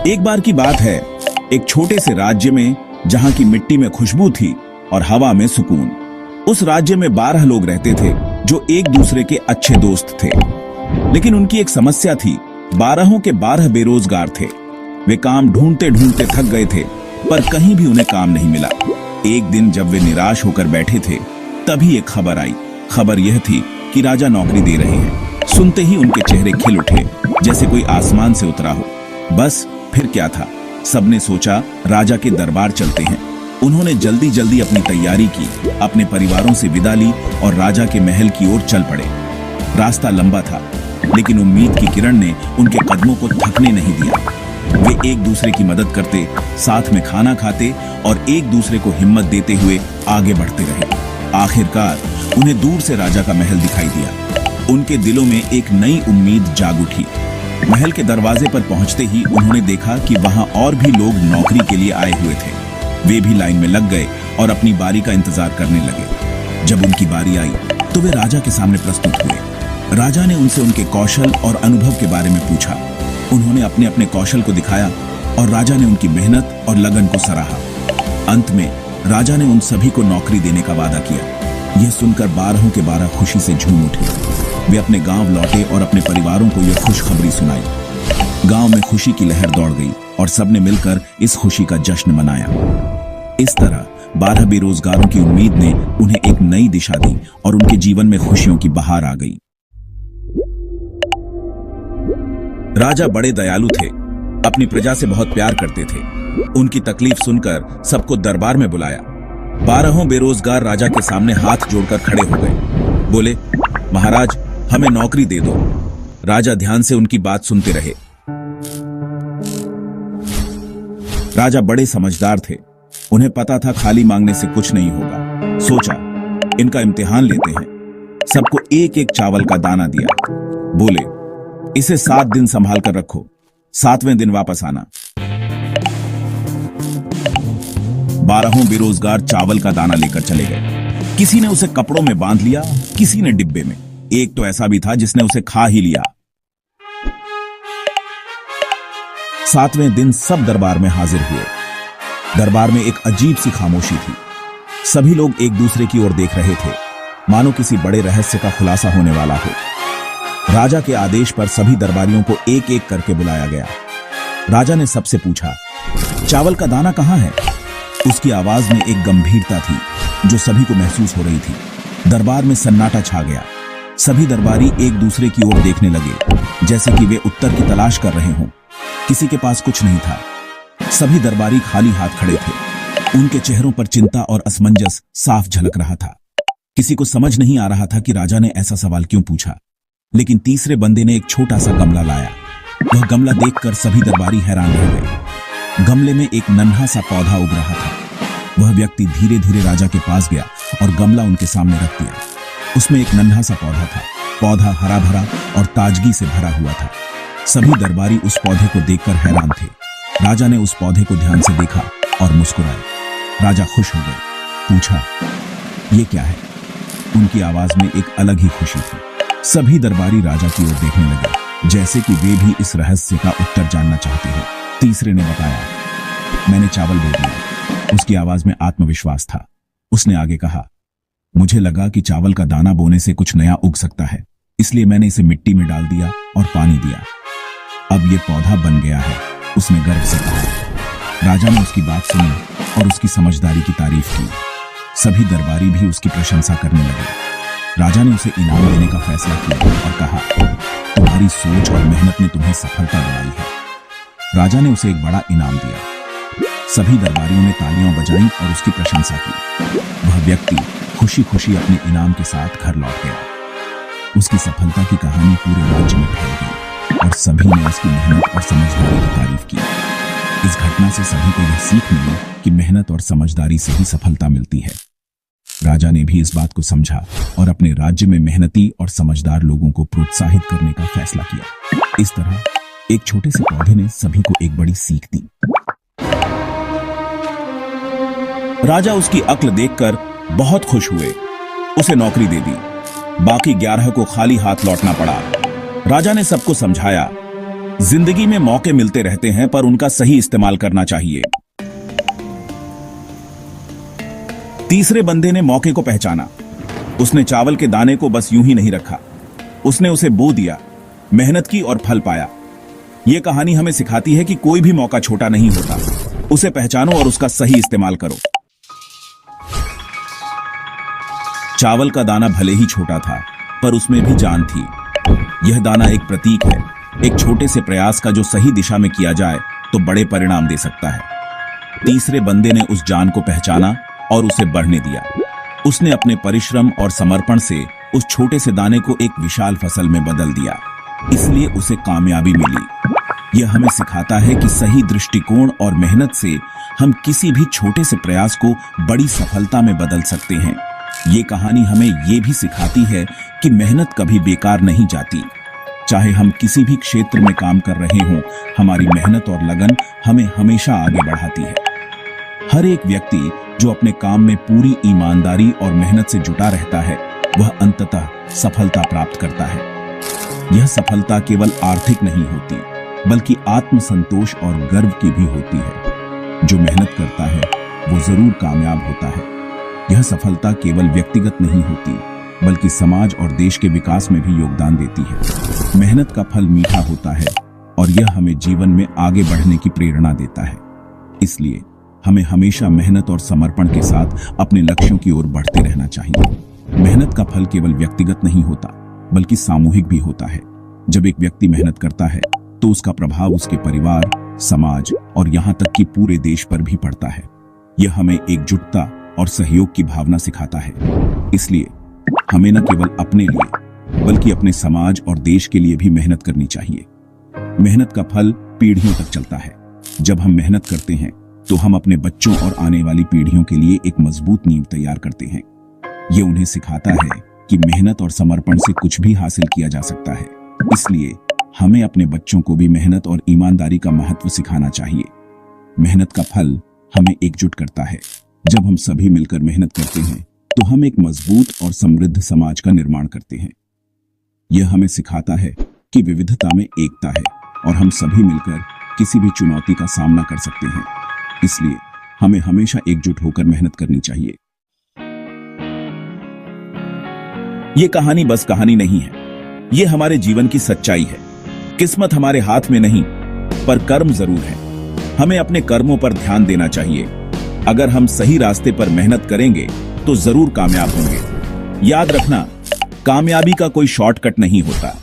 एक बार की बात है, एक छोटे से राज्य में जहां की मिट्टी में खुशबू थी और हवा में सुकून। उस राज्य में 12 लोग रहते थे जो एक दूसरे के अच्छे दोस्त थे। लेकिन उनकी एक समस्या थी, 12 के 12 बेरोजगार थे। वे काम ढूंढते ढूंढते थक गए थे, पर कहीं भी उन्हें काम नहीं मिला। एक दिन जब वे निराश होकर बैठे थे, तभी एक खबर आई। खबर यह थी कि राजा नौकरी दे रहे हैं। सुनते ही उनके चेहरे खिल उठे, जैसे कोई आसमान से उतरा हो। बस फिर क्या था, सबने सोचा राजा के दरबार चलते हैं। उन्होंने जल्दी जल्दी अपनी तैयारी की, अपने परिवारों से विदा ली और राजा के महल की ओर चल पड़े। रास्ता लंबा था, लेकिन उम्मीद की किरण ने उनके कदमों को थकने नहीं दिया। वे एक दूसरे की मदद करते, साथ में खाना खाते और एक दूसरे को हिम्मत देते हुए आगे बढ़ते रहे। आखिरकार उन्हें दूर से राजा का महल दिखाई दिया। उनके दिलों में एक नई उम्मीद जाग उठी। महल के दरवाजे पर पहुंचते ही उन्होंने देखा कि वहां और भी लोग नौकरी के लिए आए हुए थे। वे भी लाइन में लग गए और अपनी बारी का इंतजार करने लगे। जब उनकी बारी आई तो वे राजा के सामने प्रस्तुत हुए। राजा ने उनसे उनके कौशल और अनुभव के बारे में पूछा। उन्होंने अपने अपने कौशल को दिखाया और राजा ने उनकी मेहनत और लगन को सराहा। अंत में राजा ने उन सभी को नौकरी देने का वादा किया। यह सुनकर 12 के 12 खुशी से झूम उठे। वे अपने गांव लौटे और अपने परिवारों को यह खुशखबरी सुनाई। गांव में खुशी की लहर दौड़ गई और सबने मिलकर इस खुशी का जश्न मनाया। इस तरह 12 बेरोजगारों की उम्मीद ने उन्हें एक नई दिशा दी और उनके जीवन में खुशियों की बहार आ गई। राजा बड़े दयालु थे, अपनी प्रजा से बहुत प्यार करते थे। उनकी तकलीफ सुनकर सबको दरबार में बुलाया। 12 बेरोजगार राजा के सामने हाथ जोड़कर खड़े हो गए। बोले, महाराज, हमें नौकरी दे दो। राजा ध्यान से उनकी बात सुनते रहे। राजा बड़े समझदार थे। उन्हें पता था खाली मांगने से कुछ नहीं होगा। सोचा, इनका इम्तिहान लेते हैं। सबको एक एक चावल का दाना दिया। बोले, इसे 7 दिन संभाल कर रखो, 7वें दिन वापस आना। 12 बेरोजगार चावल का दाना लेकर चले गए। किसी ने उसे कपड़ों में बांध लिया, किसी ने डिब्बे में। एक तो ऐसा भी था जिसने उसे खा ही लिया। 7वें दिन सब दरबार में हाजिर हुए। दरबार में एक अजीब सी खामोशी थी। सभी लोग एक दूसरे की ओर देख रहे थे, मानो किसी बड़े रहस्य का खुलासा होने वाला हो। राजा के आदेश पर सभी दरबारियों को एक एक करके बुलाया गया। राजा ने सबसे पूछा, चावल का दाना कहां है? उसकी आवाज में एक गंभीरता थी जो सभी को महसूस हो रही थी। दरबार में सन्नाटा छा गया। सभी दरबारी एक दूसरे की ओर देखने लगे, जैसे कि वे उत्तर की तलाश कर रहे हों। किसी के पास कुछ नहीं था। सभी दरबारी खाली हाथ खड़े थे। उनके चेहरों पर चिंता और असमंजस साफ झलक रहा था। किसी को समझ नहीं आ रहा था कि राजा ने ऐसा सवाल क्यों पूछा। लेकिन तीसरे बंदे ने एक छोटा सा गमला लाया। वह गमला देखकर सभी दरबारी हैरान रह गए। गमले में एक नन्हा सा पौधा उग रहा था। वह व्यक्ति धीरे धीरे राजा के पास गया और गमला उनके सामने रख दिया। उसमें एक नन्हा सा पौधा था। पौधा हरा भरा और ताजगी से भरा हुआ था। सभी दरबारी उस पौधे को देखकर हैरान थे। राजा ने उस पौधे को ध्यान से देखा और मुस्कुराए। राजा खुश हो गए। पूछा, ये क्या है? उनकी आवाज में एक अलग ही खुशी थी। सभी दरबारी राजा की ओर देखने लगे, जैसे कि वे भी इस रहस्य का उत्तर जानना चाहते हो। तीसरे ने बताया, मैंने चावल बो दिया। उसकी आवाज में आत्मविश्वास था। उसने आगे कहा, मुझे लगा कि चावल का दाना बोने से कुछ नया उग सकता है, इसलिए मैंने इसे मिट्टी में डाल दिया और पानी दिया। अब ये पौधा बन गया है, उसने गर्व से कहा। राजा ने उसकी बात सुनी और उसकी समझदारी की तारीफ की। सभी दरबारी भी उसकी प्रशंसा करने लगे। राजा ने उसे इनाम देने का फैसला किया और कहा, तुम्हारी सोच और मेहनत ने तुम्हें सफलता दिलाई है। राजा ने उसे एक बड़ा इनाम दिया। सभी दरबारियों ने तालियां बजाईं और उसकी प्रशंसा की। वह व्यक्ति खुशी खुशी अपने इनाम के साथ घर लौट गया। उसकी सफलता की कहानी पूरे राज्य में फैल गई और सभी ने उसकी मेहनत और समझदारी की तारीफ की। इस घटना से सभी को यह सीख मिली कि मेहनत और समझदारी से ही सफलता मिलती है। राजा ने भी इस बात को समझा और अपने राज्य में मेहनती और समझदार लोगों को प्रोत्साहित करने का फैसला किया। इस तरह एक छोटे से पौधे ने सभी को एक बड़ी सीख दी। राजा उसकी अक्ल देखकर बहुत खुश हुए। उसे नौकरी दे दी। बाकी 11 को खाली हाथ लौटना पड़ा। राजा ने सबको समझाया, जिंदगी में मौके मिलते रहते हैं, पर उनका सही इस्तेमाल करना चाहिए। तीसरे बंदे ने मौके को पहचाना। उसने चावल के दाने को बस यूं ही नहीं रखा, उसने उसे बो दिया, मेहनत की और फल पाया। यह कहानी हमें सिखाती है कि कोई भी मौका छोटा नहीं होता, उसे पहचानो और उसका सही इस्तेमाल करो। चावल का दाना भले ही छोटा था, पर उसमें भी जान थी। यह दाना एक प्रतीक है, एक छोटे से प्रयास का जो सही दिशा में किया जाए तो बड़े परिणाम दे सकता है। तीसरे बंदे ने उस जान को पहचाना और उसे बढ़ने दिया। उसने अपने परिश्रम और समर्पण से उस छोटे से दाने को एक विशाल फसल में बदल दिया, इसलिए उसे कामयाबी मिली। यह हमें सिखाता है कि सही दृष्टिकोण और मेहनत से हम किसी भी छोटे से प्रयास को बड़ी सफलता में बदल सकते हैं। ये कहानी हमें ये भी सिखाती है कि मेहनत कभी बेकार नहीं जाती। चाहे हम किसी भी क्षेत्र में काम कर रहे हों, हमारी मेहनत और लगन हमें हमेशा आगे बढ़ाती है। हर एक व्यक्ति जो अपने काम में पूरी ईमानदारी और मेहनत से जुटा रहता है, वह अंततः सफलता प्राप्त करता है। यह सफलता केवल आर्थिक नहीं होती, बल्कि आत्मसंतोष और गर्व की भी होती है। जो मेहनत करता है वो जरूर कामयाब होता है। यह सफलता केवल व्यक्तिगत नहीं होती, बल्कि समाज और देश के विकास में भी योगदान देती है। मेहनत का फल मीठा होता है और यह हमें जीवन में आगे बढ़ने की प्रेरणा देता है। इसलिए हमें हमेशा मेहनत और समर्पण के साथ अपने लक्ष्यों की ओर बढ़ते रहना चाहिए। मेहनत का फल केवल व्यक्तिगत नहीं होता, बल्कि सामूहिक भी होता है। जब एक व्यक्ति मेहनत करता है तो उसका प्रभाव उसके परिवार, समाज और यहाँ तक कि पूरे देश पर भी पड़ता है। यह हमें एकजुटता और सहयोग की भावना सिखाता है। इसलिए हमें न केवल अपने लिए, बल्कि अपने समाज और देश के लिए भी मेहनत करनी चाहिए। मेहनत का फल पीढ़ियों तक चलता है। जब हम मेहनत करते हैं तो हम अपने बच्चों और आने वाली पीढ़ियों के लिए एक मजबूत नींव तैयार करते हैं। ये उन्हें सिखाता है कि मेहनत और समर्पण से कुछ भी हासिल किया जा सकता है। इसलिए हमें अपने बच्चों को भी मेहनत और ईमानदारी का महत्व सिखाना चाहिए। मेहनत का फल हमें एकजुट करता है। जब हम सभी मिलकर मेहनत करते हैं तो हम एक मजबूत और समृद्ध समाज का निर्माण करते हैं। यह हमें सिखाता है कि विविधता में एकता है और हम सभी मिलकर किसी भी चुनौती का सामना कर सकते हैं। इसलिए हमें हमेशा एकजुट होकर मेहनत करनी चाहिए। ये कहानी बस कहानी नहीं है, ये हमारे जीवन की सच्चाई है। किस्मत हमारे हाथ में नहीं, पर कर्म जरूर है। हमें अपने कर्मों पर ध्यान देना चाहिए। अगर हम सही रास्ते पर मेहनत करेंगे तो जरूर कामयाब होंगे। याद रखना, कामयाबी का कोई शॉर्टकट नहीं होता।